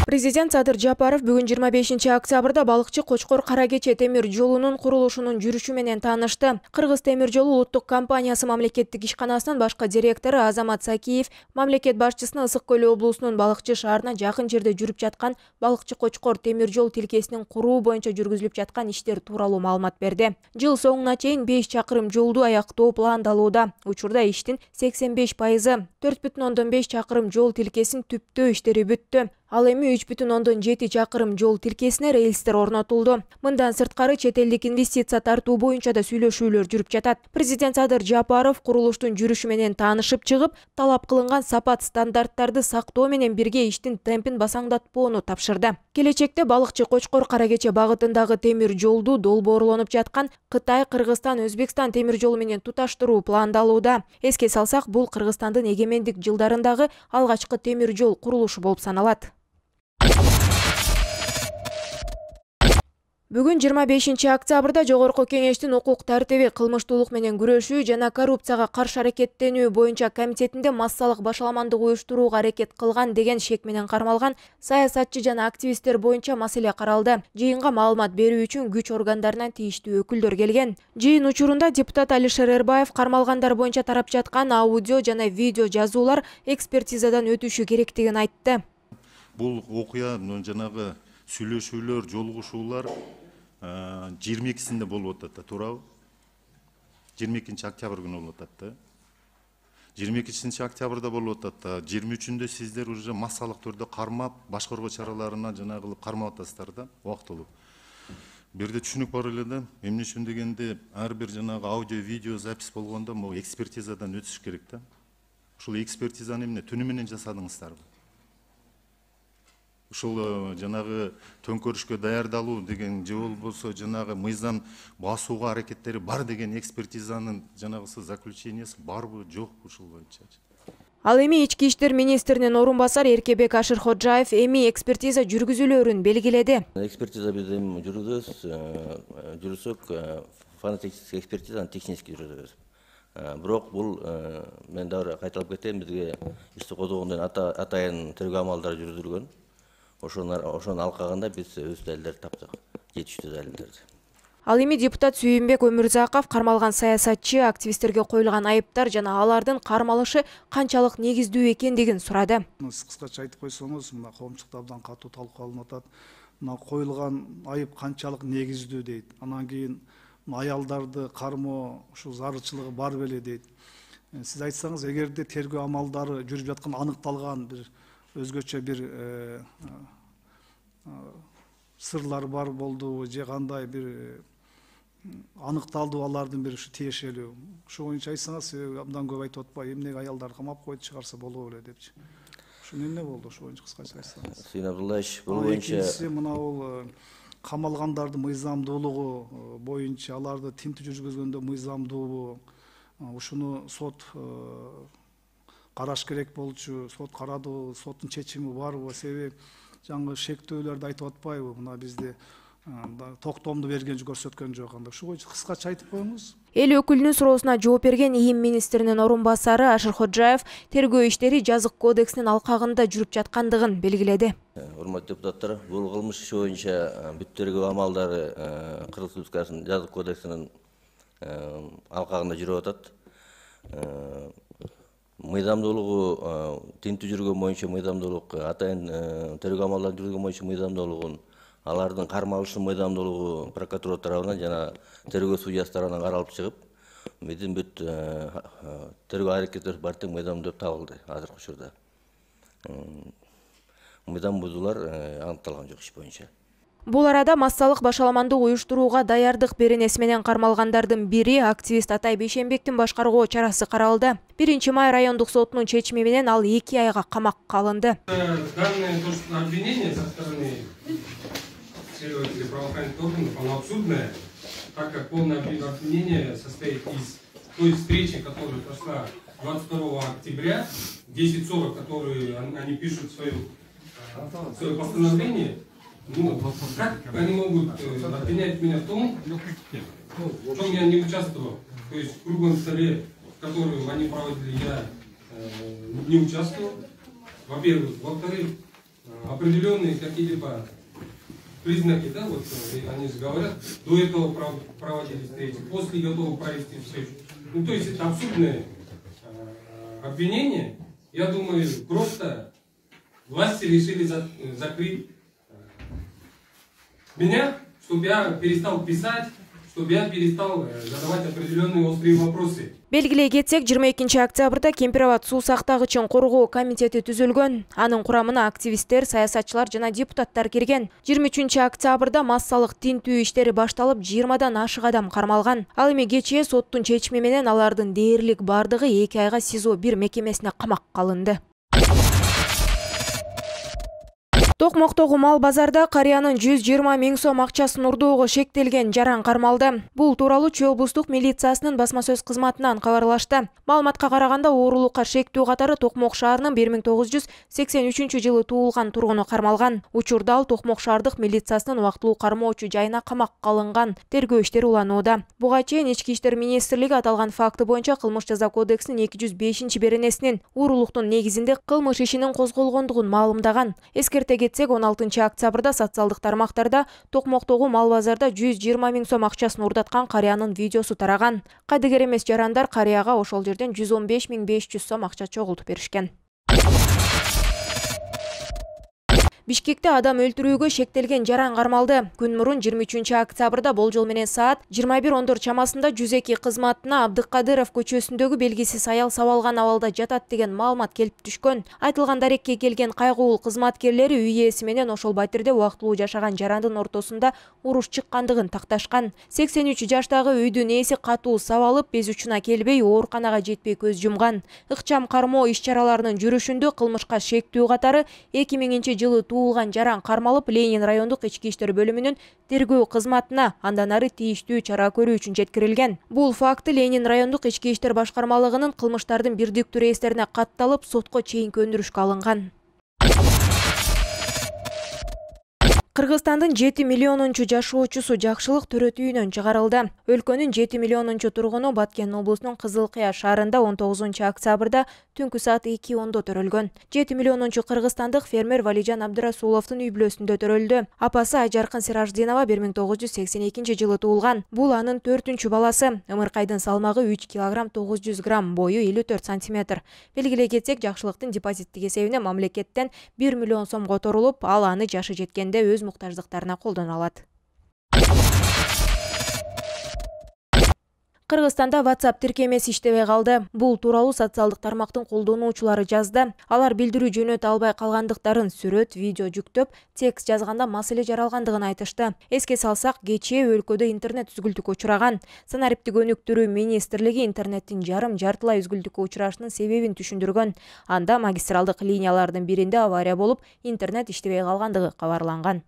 Президент Садыр Жапаров бүгін 25 октябрда балықчы Кочкор Каракече темир жолунун курулушунун жүрүшү менен таанышты. Кыргыз темир жолу улуттук компаниясы мамлекеттик ишканасынын башкы директору Азамат Сакиев мамлекет башчысына Ысык Көл облусунун балыкчы шаарына жакын жерде жүрүп жаткан балыкчы Кочкор темир жол тилкесинин куруу боюнча жүргүзүлүп жаткан иштер тууралуу маалымат берди. Жыл соңуна чейин 5 чакырым жолду аяктоо пландалууда. Учурда иштин 85%, 4,5 чакырым жол тилкесин түптөө иштери бүттү. Ал эми 3,7 чакырым жол тилкесине рельстер орнотулду. Мындан сырткары чет элдик инвестиция тартуу боюнча да сүйлөшүүлөр жүрүп жатат. Президент Садыр Жапаров курулуштун жүрүшү менен таанышып чыгып, талап кылынган сапат стандарттарды сактоо менен бирге иштин темпин басаңдатпоону тапшырды. Келечекте балыкчы Кочкор Каракече багытындагы темир жолду долбоорлонуп жаткан Кытай, Кыргызстан, Өзбекстан темир жолу менен туташтыруу пландалууда. Эске салсак, бул Кыргызстандын эгемендик жылдарындагы алгачкы темир жол курулушу болуп саналат. Бүгүн 25 октябрда Жогорку Кеңештин укук тартиби, кылмыштуулук менен күрөшүү жана коррупцияга каршы аракеттенүү боюнча комитетинде массалык башаламандык уюштурууга аракет кылган деген шек менен кармалган саясатчы жана активисттер боюнча маселе каралды. Жыйынга маалымат берүү үчүн күч органдарынан тийиштүү өкүлдөр келген. Жыйын учурунда депутат Алишер Эрбаев кармалгандар боюнча тарап жаткан аудио жана видео жазуулар экспертизадан өтүшү керектигин айтты. Бул окуя жанагы сүйлөшүүлөр, жолугушуулар 22-синде болуп атат, туурабы? 22 октябрь күнү болуп атат да. 22 октябрда болуп атат. 23-үндө сиздер уже массалык түрдө кармап, башкаруу чараларына жанагы кылып кармап атасыздар да, убактылуу. Бирде түшүнүк бар эле да, эмне үчүн дегенде ар бир жанагы аудио, видео запись болгондо могу экспертизадан өтүш керек да. Ушул экспертизаны эмне түнү менен жасадыңыздарбы? Ушул жанагы төңкөрүшкө даярдалуу деген же болбосо жанагы мыйзам басууга аракеттери бар деген экспертизанын жанагысы заключениясы барбы, жокпу ушул боюнча? Ал эми ички иштер министринин орун басары Эркебек Ашырходжаев эми экспертиза жүргүзүлөөрүн белгиледи. Экспертиза биз эми жүргүзсөк, фонотехнический экспертизаны технически жүргүзөбүз. Бирок бул мен дагы кайталап кетейин, бизге ишти козгогондон атайын тергөө амалдары жүргүзүлгөн. Ошонун алкагында биз өз далилдерди таптык, жетиштүү далилдерди. Ал эми депутат Сүйүнбек Өмүрзаков кармалган саясатчы, активисттерге коюлган айыптар жана алардын кармалышы канчалык негиздүү экендигин сурады. Кыскача айтып койсоңуз, мына коомчулукта абдан катуу талкууланып атат. Мына коюлган айып канчалык негиздүү дейт. Анан кийин аялдарды кармоо ушул зарылчылыгы бар беле дейт. Сиз айтсаңыз, эгерде тергөө амалдары жүрүп жаткан аныкталган бир өзгөчө бир сырлар бар болду же кандай бир аныкталды алардын бир ушу тиешелүү. Ошо боюнча айтсаңыз, абдан көп айтып атпай, эмнеге аялдарды камап койду, чыгарса боло беле депчи. Ушул эмне болду, ошо боюнча кыскача айтсаңыз. Сүйүн Абдуллаевич, бул боюнча мына бул камалгандардын мыйзамдуулугу боюнча, аларды тинтүү жүргүзгөндө мыйзамдуубу, ушуну сот караш керек болчу, сот карады, соттун чечими барбы, себеби жаңы шектөөлөрдү айтып атпайбы, мына бизде токтомду берген көрсөткөн жок. Ушул боюнча кыскача айтып коюңуз. Эл өкүлүнүн суроосуна жооп берген ИИМ министринин орун басары Ашырходжаев тергөө иштери жазык кодексинин алкагында жүрүп жаткандыгын белгиледи. Урматтуу депутаттар, бул кылмыш иши боюнча бүт тергөө амалдары Кыргыз Республикасынын жазык кодексинин алкагында жүрүп атат. Мыйзамдуулугу тинтүү жүргөн боюнча мыйзамдуулук, атайын тергөө амалдарын жүргөн боюнча мыйзамдуулугун, алардын кармалышынын мыйзамдуулугу прокуратура тарабынан жана тергөө судьясы тарабынан каралып чыгып, биздин бүт тергөө аракетибиз бар тең мыйзамдуу деп табылды азыркы учурда. Мыйзам бузуулар аныкталган жок иш боюнча. Бул арада массалык башаламандык уюштурууга даярдык беренеси менен кармалгандардын бири активист Атай Бейшенбектин башкаргоо чарасы каралды. 1-май райондук сотунун чечими менен ал 2 айга камакка алынды. Данное обвинение со стороны следователей правоохранительных органов, оно абсурдное, так как полное обвинение состоит из той встречи, которая прошла 22 октября, 10:40, которые они пишут свое постановление. Ну, как они могут обвинять меня в том, в чем я не участвовал? То есть в круглом столе, в котором они проводили, я не участвовал. Во-первых. Во-вторых, определенные какие-либо признаки, да, вот они же говорят, до этого проводили встречи, после готовы провести встречу. Ну, то есть это абсурдное обвинение. Я думаю, просто власти решили закрыть меня, чтобы я перестал писать, чтобы я перестал задавать определенные острые вопросы. Белгилей кетсек, 22 октябрда Кемпироват суу сактагычын коргоо комитети түзүлгөн. Анын курамына активисттер, саясатчылар жана депутаттар кирген. 23 октябрда массалык тинтүү иштери башталып, 20дан ашык адам кармалган. Ал эми кечээ соттун чечими менен алардын дээрлик бардыгы 2 айга СИЗО 1 мекемесине камакка алынды. Токмоктогу мал базарда карыянын 120 000 сом акчасын урдоого шектелген жаран кармалды. Бул тууралуу Чүй облустук милициясынын басма сөз кызматынан кабарлашты. Маалыматка караганда оорулукка шектүү катары Токмок шаарынын 1983 жылы туулган тургуну кармалган. Учурда ал Токмок шаардык милициясынын убактылуу кармоочу жайына камакка алынган. Тергөө иштери уланууда. Буга чейин Ички иштер министрлиги аталган факты боюнча кылмыш жаза кодексинин 205-беренесинин уурулуктун негизинде кылмыш ишинин козголгондугун маалымдаган. Эскерте 16 октябрда социалдык тармактарда Токмоктогу мал базарда 120 000 сом акчасын урдаткан карыянын видеосу тараган. Кайдыгер эмес жарандар карыяга ошол жерден 115 500 сом акча чогултуп беришкен. Бишкекте адам өлтүрүүгө шектелген жаран кармалды. Күн мурун 23 октябрда болжол менен саат 21:14 чамасында 102 кызматына Абдыкадыров көчөсүндөгү белгисиз аял сабалган абалда жатат деген маалымат келип түшкөн. Айтылган дарекке келген кайгуулуу кызматкерлери үй ээси менен ошол батирде убактылуу жашаган жарандын ортосунда уруш чыккандыгын такташкан. 83 жаштагы үйдүн ээси катуу сабалып, без учуна келбей, ооруканага жетпей көз жумган. Ыкчам кармоо иш-чараларынын жүрүшүндө кылмышка шектүү катары 2000-жылы туулган жаран кармалып, Ленин райондук ички иштер бөлүмүнүн тергөө кызматына андан ары тийиштүү чара көрүү үчүн жеткирилген. Бул факты Ленин райондук ички иштер башкармалыгынын кылмыштардын бирдиктүү рейстерине катталып, сотко чейинки өндүрүшкө алынган. Кыргызстандын 7 миллионунчу жашоочусу Жакшылык төрөт үйүнөн чыгарылды. Өлкөнүн 7 миллионунчу тургуну Баткен облусунун Кызылкыя шаарында 19 октябрда түнкү саат 2:10 төрөлгөн. 7 миллионунчу кыргызстандык фермер Валижан Абдырасуловдун үй бүлөсүндө төрөлдү. Апасы Айжаркын Сираждинова 1982 жылы туулган. Бул анын 4-үнчү баласы. Ымыркайдын салмагы 3 кг 900 грамм, бою 54 сантиметр. Белгилей кетсек, Жакшылыктын депозиттик эсебине мамлекеттен 1 миллион сом которулуп, ал аны жашы жеткенде өз муктаждыктарына колдоно алат. Кыргызстанда WhatsApp тиркемеси иштебей калды. Бул тууралуу социалдык тармактын колдонуучулары жазды. Алар билдирүү жөнөтө албай калгандыктарын сүрөт, видео жүктөп, текст жазганда маселе жаралгандыгын айтышты. Эске салсак, кечээ өлкөдө интернет үзгүлтүккө учураган. Санариптик өнүктүрүү министрлиги интернеттин жартылай үзгүлтүккө учурашынын себебин түшүндүргөн. Анда магистралдык линиялардын биринде авария болуп, интернет иштебей калгандыгы кабарланган.